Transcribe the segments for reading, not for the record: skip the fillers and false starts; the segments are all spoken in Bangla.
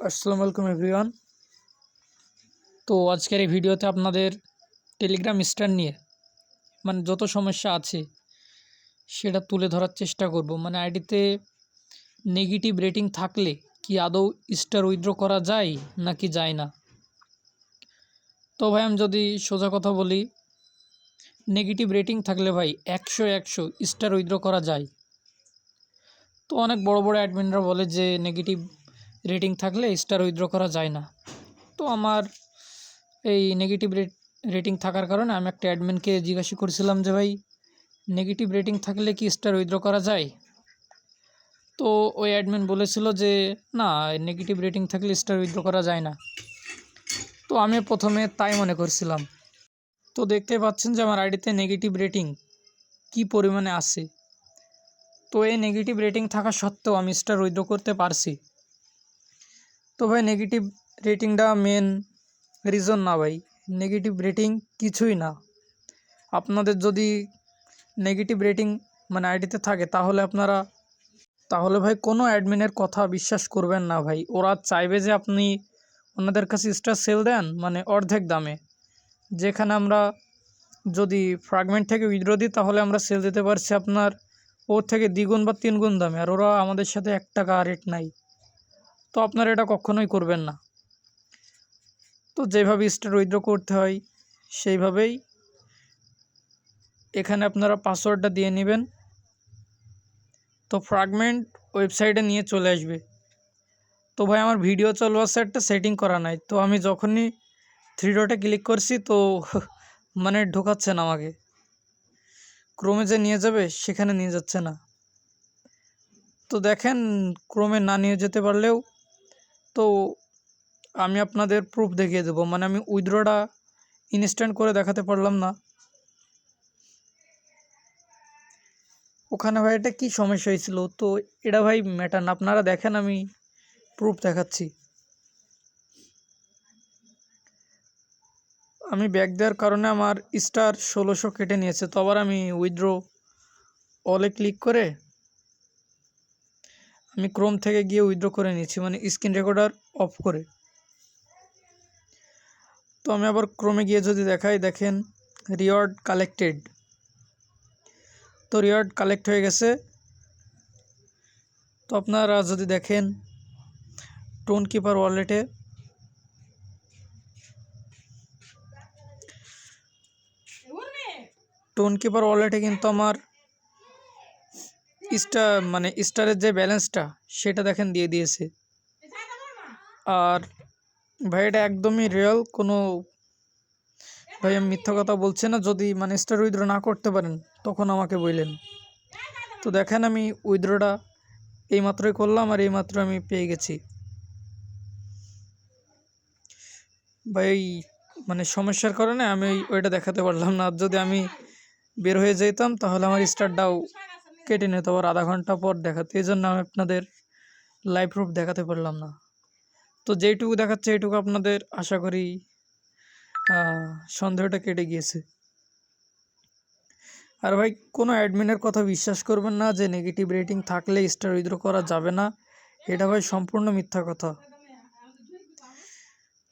আসসালামু আলাইকুম এভরিওয়ান। তো আজকের এই ভিডিওতে আপনাদের টেলিগ্রাম স্টার নিয়ে যত সমস্যা আছে সেটা তুলে ধরার চেষ্টা করব। আইডিতে নেগেটিভ রেটিং থাকলে কি আদৌ স্টার উইথড্র করা যায় নাকি যায় না। তো ভাই আমি যদি সোজা কথা বলি, নেগেটিভ রেটিং থাকলে ভাই 100 স্টার উইথড্র করা যায়। তো অনেক বড় বড় অ্যাডমিনরা বলে যে নেগেটিভ রেটিং থাকলে স্টার উইথড্র করা যায় না। তো আমার এই নেগেটিভ রেটিং থাকার কারণে আমি একটা অ্যাডমিনকে জিজ্ঞাসা করেছিলাম যে ভাই নেগেটিভ রেটিং থাকলে কি স্টার উইথড্র করা যায়। তো ওই অ্যাডমিন বলেছিল যে না, নেগেটিভ রেটিং থাকলে স্টার উইথড্র করা যায় না। তো আমি প্রথমে তাই মনে করছিলাম। তো দেখতে পাচ্ছেন যে আমার আইডিতে নেগেটিভ রেটিং কি পরিমাণে আছে। তো এই নেগেটিভ রেটিং থাকা সত্ত্বেও আমি স্টার উইথড্র করতে পারছি। তো ভাই নেগেটিভ রেটিংটা মেন রিজন না ভাই, নেগেটিভ রেটিং কিছুই না। আপনাদের যদি নেগেটিভ রেটিং আইডিতে থাকে তাহলে ভাই কোনো অ্যাডমিনের কথা বিশ্বাস করবেন না ভাই। ওরা চাইবে যে আপনি ওনাদের কাছে স্টার সেল দেন অর্ধেক দামে, যেখানে আমরা যদি ফ্র্যাগমেন্ট থেকে উইথড্র দিই তাহলে আমরা সেল দিতে পারছি আপনার ওর থেকে দ্বিগুণ বা তিনগুণ দামে, আর ওরা আমাদের সাথে 1 টাকা রেট নাই। তো আপনারা এটা কখনোই করবেন না। তো যেভাবে স্টার উইথড্র করতে হয় সেইভাবেই এখানে আপনারা পাসওয়ার্ডটা দিয়ে নেবেন। তো ফ্র্যাগমেন্ট ওয়েবসাইটে নিয়ে চলে আসবে। তো ভাই আমার ভিডিও চলবার একটা সেটিং করা নাই, তো আমি যখনই 3 ডটে ক্লিক করছি তো ঢোকাচ্ছে না আমাকে। ক্রোমে যে নিয়ে যাবে সেখানে নিয়ে যাচ্ছে না। তো দেখেন, ক্রোমে না নিয়ে যেতে পারলেও তো আমি আপনাদের প্রুফ দেখিয়ে দেবো। আমি উইথড্রটা ইনস্ট্যান্ট করে দেখাতে পারলাম না। ওখানে ভাই এটা কী সমস্যা হয়েছিল, তো এটা ভাই ম্যাটার না, আপনারা দেখেন আমি প্রুফ দেখাচ্ছি। আমি ব্যাক দেওয়ার কারণে আমার স্টার 1600 কেটে নিয়েছে। তো আবার আমি উইথড্র অলে ক্লিক করে আমি ক্রোম থেকে গিয়ে উইথড্র করে নিয়েছি, স্ক্রিন রেকর্ডার অফ করে। তো আমি আবার ক্রোমে গিয়ে যদি দেখাই, দেখেন রিওয়ার্ড কালেক্টেড। তো রিওয়ার্ড কালেক্ট হয়ে গেছে। তো আপনারা যদি দেখেন টোন কিপার ওয়ালেটে কিন্তু আমার স্টারের যে ব্যালেন্সটা সেটা দেখেন দিয়ে দিয়েছে। আর ভাই এটা একদমই রিয়েল, কোনো ভাই আমি মিথ্যা কথা বলছি না। যদি স্টার উইথড্র না করতে পারেন তখন আমাকে বললেন। তো দেখেন আমি উইথড্রটা এইমাত্রই করলাম আর এইমাত্র আমি পেয়ে গেছি। ভাই সমস্যার কারণে আমি ওইটা দেখাতে পারলাম না। আর যদি আমি বের হয়ে যেতাম তাহলে আমার স্টারটাও কেটে নিত আবার আধা ঘন্টা পর দেখাতে। এই জন্য আমি আপনাদের লাইভ প্রুফ দেখাতে পারলাম না। তো যেইটুকু দেখাচ্ছে এইটুকু আপনাদের আশা করি সন্দেহটা কেটে গিয়েছে। আর ভাই কোনো অ্যাডমিনের কথা বিশ্বাস করবেন না যে নেগেটিভ রেটিং থাকলে স্টার উইথড্র করা যাবে না। এটা ভাই সম্পূর্ণ মিথ্যা কথা।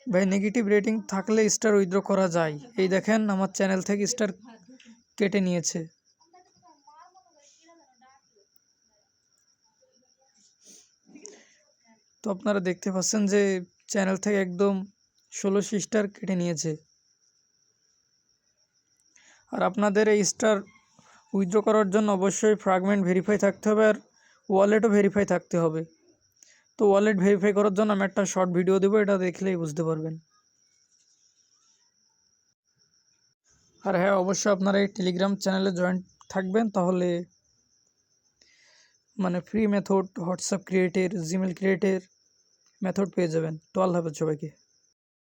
ভাই নেগেটিভ রেটিং থাকলে স্টার উইথড্র করা যায়। এই দেখেন আমার চ্যানেল থেকে স্টার কেটে নিয়েছে। তো আপনারা দেখতে পাচ্ছেন যে চ্যানেল থেকে একদম 1600 স্টার কেটে নিয়েছে। আর আপনাদের এই স্টার উইথড্র করার জন্য অবশ্যই ফ্র্যাগমেন্ট ভেরিফাই থাকতে হবে আর ওয়ালেটও ভেরিফাই থাকতে হবে। তো ওয়ালেট ভেরিফাই করার জন্য আমি একটা শর্ট ভিডিও দেবো, এটা দেখলেই বুঝতে পারবেন। আর হ্যাঁ, অবশ্যই আপনারা এই টেলিগ্রাম চ্যানেলে জয়েন থাকবেন, তাহলে ফ্রি মেথড, হোয়াটসঅ্যাপ ক্রিয়েটের, জিমেল ক্রিয়েটের মেথড পেয়ে যাবেন। তো আল্লাহ হাফেজ সবাইকে।